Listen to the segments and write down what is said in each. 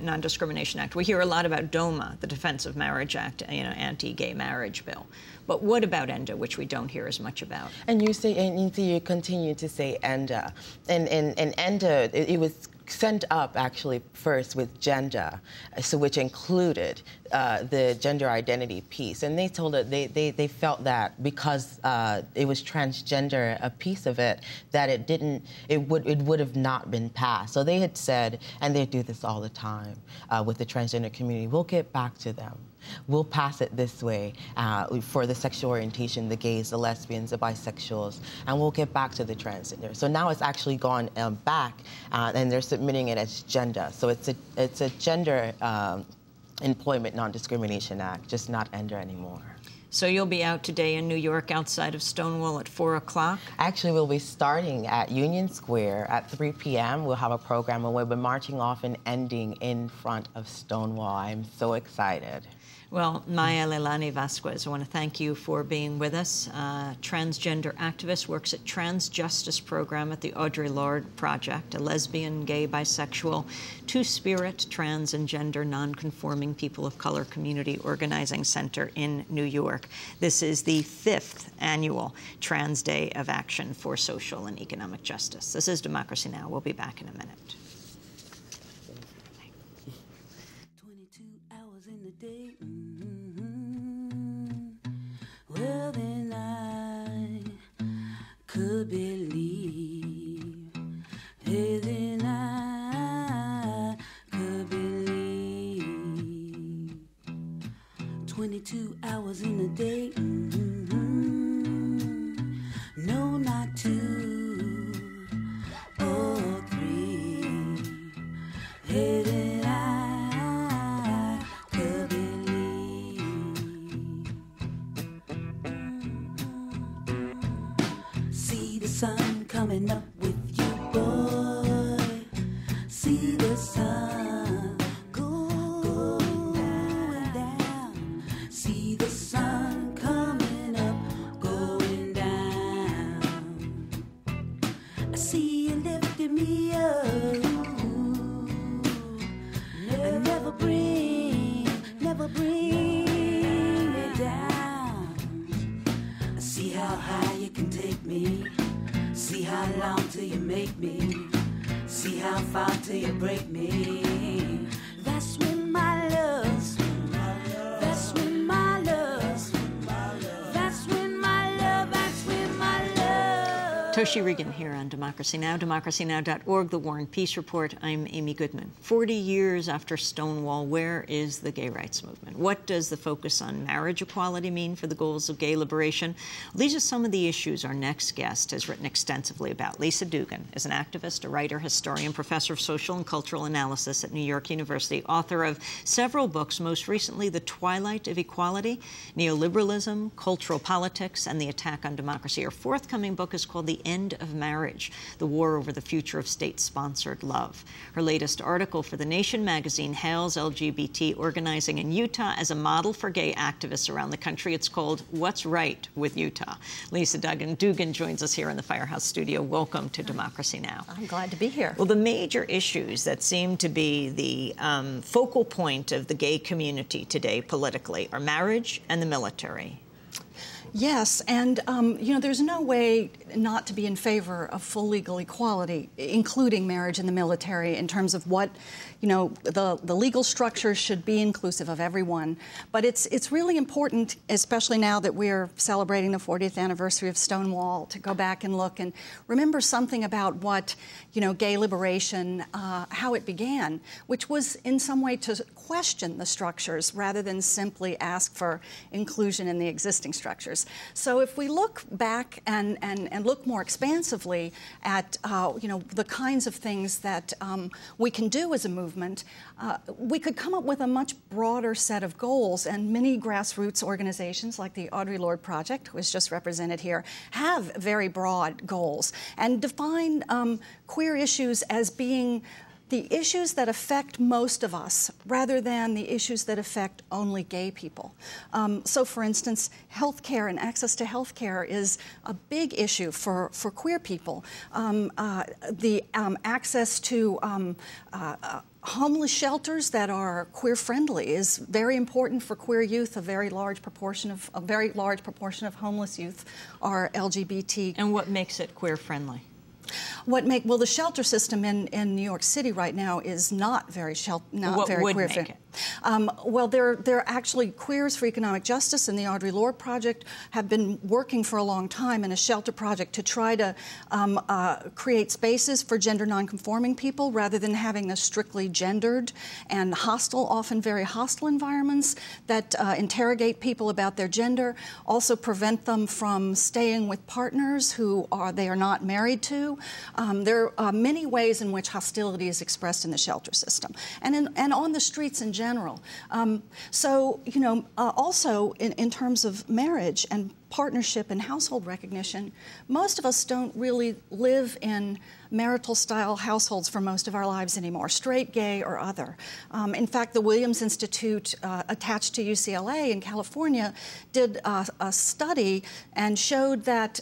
Non-Discrimination Act. We hear a lot about DOMA, the Defense of Marriage Act, anti-gay marriage bill. But what about ENDA, which we don't hear as much about? And you continue to say ENDA. And ENDA, it was sent up actually first with gender, so which included the gender identity piece. And they told it, they felt that because it was transgender, a piece of it, that it would have not been passed. So they had said, and they do this all the time with the transgender community, we'll get back to them. We'll pass it this way for the sexual orientation, the gays, the lesbians, the bisexuals, and we'll get back to the transgender. So now it's actually gone back, and they're submitting it as gender. So it's a gender employment non-discrimination act, just not ENDA anymore. So you'll be out today in New York outside of Stonewall at 4 o'clock? Actually, we'll be starting at Union Square at 3 p.m. We'll have a program, and we'll be marching off and ending in front of Stonewall. I'm so excited. Well, Maya Leilani Vasquez, I want to thank you for being with us. Transgender activist, works at Trans Justice Program at the Audre Lorde Project, a lesbian, gay, bisexual, two-spirit, trans and gender non-conforming people of color community organizing center in New York. This is the 5th annual Trans Day of Action for Social and Economic Justice. This is Democracy Now! We'll be back in a minute. 22 hours in the day. Well, then I could believe. Hey, then I could believe. 22 hours in a day. No, not 2 or 3. Hey, then I could believe. See the sun coming up with you, boy. See the sun going down. See the sun coming up, going down. I see you lifting me up. Never bring me down. See how high you can take me. See how long till you make me. See how far till you break me. That's when my love's. That's when my love's. That's when my love. That's when my love. Toshi Regan here on Democracy Now!, democracynow.org, The War and Peace Report. I'm Amy Goodman. 40 years after Stonewall, where is the gay rights movement? What does the focus on marriage equality mean for the goals of gay liberation? These are some of the issues our next guest has written extensively about. Lisa Dugan is an activist, a writer, historian, professor of social and cultural analysis at New York University, author of several books, most recently The Twilight of Equality, Neoliberalism, Cultural Politics, and the Attack on Democracy. Her forthcoming book is called The End of Marriage, The War Over the Future of State-Sponsored Love. Her latest article for The Nation magazine hails LGBT organizing in Utah as a model for gay activists around the country. It's called What's Right with Utah. Lisa Dugan joins us here in the Firehouse studio. Welcome to Democracy Now! I'm glad to be here. Well, the major issues that seem to be the focal point of the gay community today politically are marriage and the military. Yes, and there's no way not to be in favor of full legal equality, including marriage in the military, in terms of what, the legal structure should be inclusive of everyone. But it's really important, especially now that we're celebrating the 40th anniversary of Stonewall, to go back and look and remember something about what, gay liberation, how it began, which was in some way to question the structures rather than simply ask for inclusion in the existing structures. So if we look back and look more expansively at the kinds of things that we can do as a movement, we could come up with a much broader set of goals, and many grassroots organizations like the Audre Lorde Project, who is just represented here, have very broad goals and define queer issues as being the issues that affect most of us, rather than the issues that affect only gay people. So, for instance, healthcare and access to healthcare is a big issue for queer people. The access to homeless shelters that are queer-friendly is very important for queer youth. A very large proportion of homeless youth are LGBT. And what makes it queer-friendly? Well, the shelter system in New York City right now is not very queer-friendly. Well, they're actually Queers for Economic Justice and the Audre Lorde Project have been working for a long time in a shelter project to try to create spaces for gender nonconforming people rather than having the strictly gendered and hostile, often very hostile environments that interrogate people about their gender, also prevent them from staying with partners who they are not married to. There are many ways in which hostility is expressed in the shelter system and on the streets in general. So, you know, also in terms of marriage and partnership and household recognition, most of us don't really live in marital-style households for most of our lives anymore, straight, gay, or other. In fact, the Williams Institute, attached to UCLA in California, did a study and showed that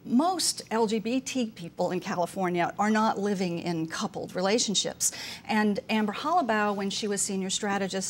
most LGBT people in California are not living in coupled relationships. And Amber Hollibaugh, when she was senior strategist